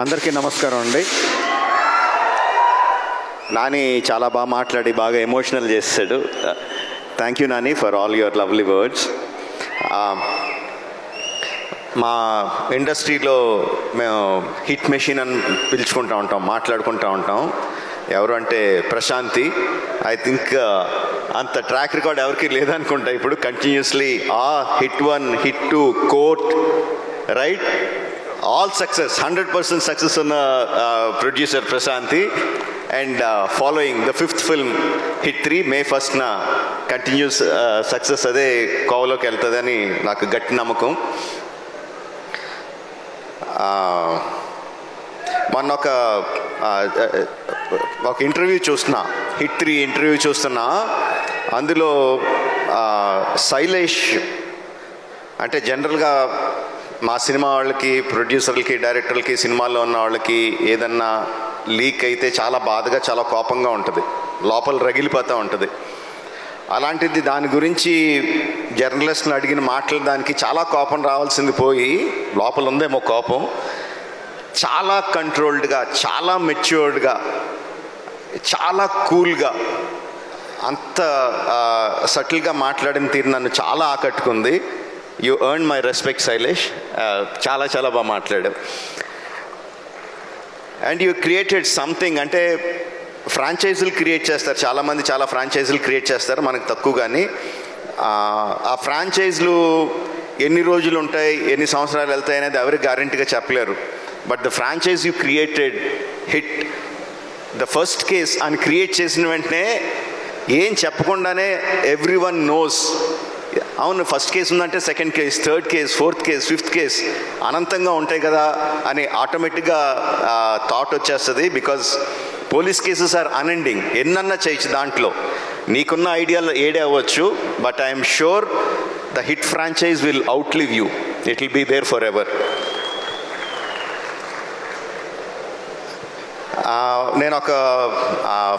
అందరికీ నమస్కారం అండి. నాని చాలా బాగా మాట్లాడి బాగా ఎమోషనల్ చేస్తాడు. Thank you Nani for all your lovely words. మా ఇండస్ట్రీలో మేము హిట్ మెషిన్ అని పిలుచుకుంటూ ఉంటాం, మాట్లాడుకుంటూ ఉంటాం. ఎవరు అంటే ప్రశాంతి. ఐ థింక్ అంత ట్రాక్ రికార్డ్ ఎవరికి లేదనుకుంటా. ఇప్పుడు continuously hit 1, hit 2, court, right, all success, 100% success ఉన్న producer Prashanti. And following the 5th film hit 3 May 1st continuous success అదే కోవలోకి వెళ్తుందని నాకు గట్టి నమ్మకం. మొన్న ఒక ఇంటర్వ్యూ చూస్తున్నా, హిట్ 3 ఇంటర్వ్యూ చూస్తున్నా. అందులో శైలేష్ అంటే జనరల్గా మా సినిమా వాళ్ళకి, ప్రొడ్యూసర్లకి, డైరెక్టర్లకి, సినిమాల్లో ఉన్న వాళ్ళకి ఏదన్నా లీక్ అయితే చాలా బాధగా, చాలా కోపంగా ఉంటుంది, లోపల రగిలిపోతూ ఉంటుంది. అలాంటిది దాని గురించి జర్నలిస్ట్ని అడిగిన మాటలు దానికి చాలా కోపం రావాల్సింది పోయి, లోపల ఉందేమో కోపం, చాలా కంట్రోల్డ్గా, చాలా మెచ్యూర్డ్గా, చాలా కూల్గా, అంత సటిల్గా మాట్లాడిన తీరు నన్ను చాలా ఆకట్టుకుంది. You earn my respect Shailesh. చాలా చాలా బాగా మాట్లాడావు. And you created something. అంటే ఫ్రాంచైజీలు క్రియేట్ చేస్తారు చాలామంది, చాలా ఫ్రాంచైజీలు క్రియేట్ చేస్తారు, మనకు తక్కువ. కానీ ఆ ఫ్రాంచైజీలు ఎన్ని రోజులు ఉంటాయి, ఎన్ని సంవత్సరాలు వెళ్తాయి అనేది ఎవరికి గ్యారెంటీగా చెప్పలేరు. But the franchise you created hit the first case అని క్రియేట్ చేసిన వెంటనే ఏం చెప్పకుండానే ఎవ్రీ వన్ నోస్, అవును ఫస్ట్ కేసు ఉందంటే second case, third case, fourth case, fifth case అనంతంగా ఉంటాయి కదా అని ఆటోమేటిక్గా థాట్ వచ్చేస్తుంది. Because police cases are unending. ఎన్నన్నా చేయొచ్చు దాంట్లో, నీకున్న ఐడియాలు ఏడే అవ్వచ్చు. But I'm sure the hit franchise will outlive you. It will be there for ever. నేను ఒక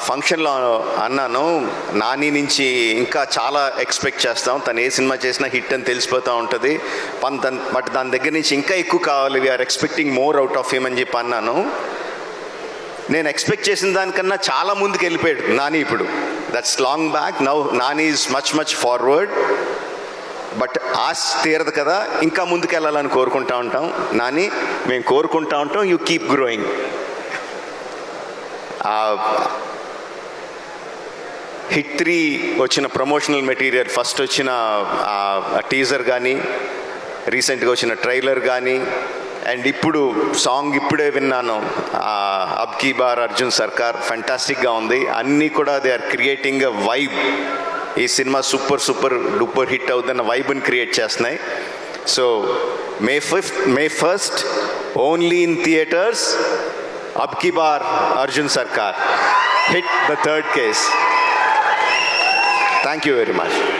ఫంక్షన్లో అన్నాను, నాని నుంచి ఇంకా చాలా ఎక్స్పెక్ట్ చేస్తాం, తను ఏ సినిమా చేసినా హిట్ అని తెలిసిపోతూ ఉంటుంది, బట్ దాని దగ్గర నుంచి ఇంకా ఎక్కువ కావాలి, we are expecting more out of him అని చెప్పి అన్నాను. నేను ఎక్స్పెక్ట్ చేసిన దానికన్నా చాలా ముందుకు వెళ్ళిపోయాడు నాని ఇప్పుడు. That's long back. Now Nani is much forward. But ఆశ తీరదు కదా, ఇంకా ముందుకు వెళ్ళాలని కోరుకుంటూ ఉంటాం. నాని, మేము కోరుకుంటూ ఉంటాం, యూ కీప్ గ్రోయింగ్. హిట్ 3 వచ్చిన ప్రమోషనల్ మెటీరియల్, ఫస్ట్ వచ్చిన టీజర్ కానీ, రీసెంట్గా వచ్చిన ట్రైలర్ కానీ, అండ్ ఇప్పుడు సాంగ్ ఇప్పుడే విన్నాను, అబ్ కీ బార్ అర్జున్ సర్కార్, ఫెంటాస్టిక్గా ఉంది. అన్నీ కూడా they are creating a vibe. ఈ సినిమా సూపర్ డూపర్ హిట్ అవుతున్న వైబ్ని క్రియేట్ చేస్తున్నాయి. So May 1st only in theatres, అబ్ కీ బార్ Arjun Sarkar, hit the 3rd case. Thank you very much.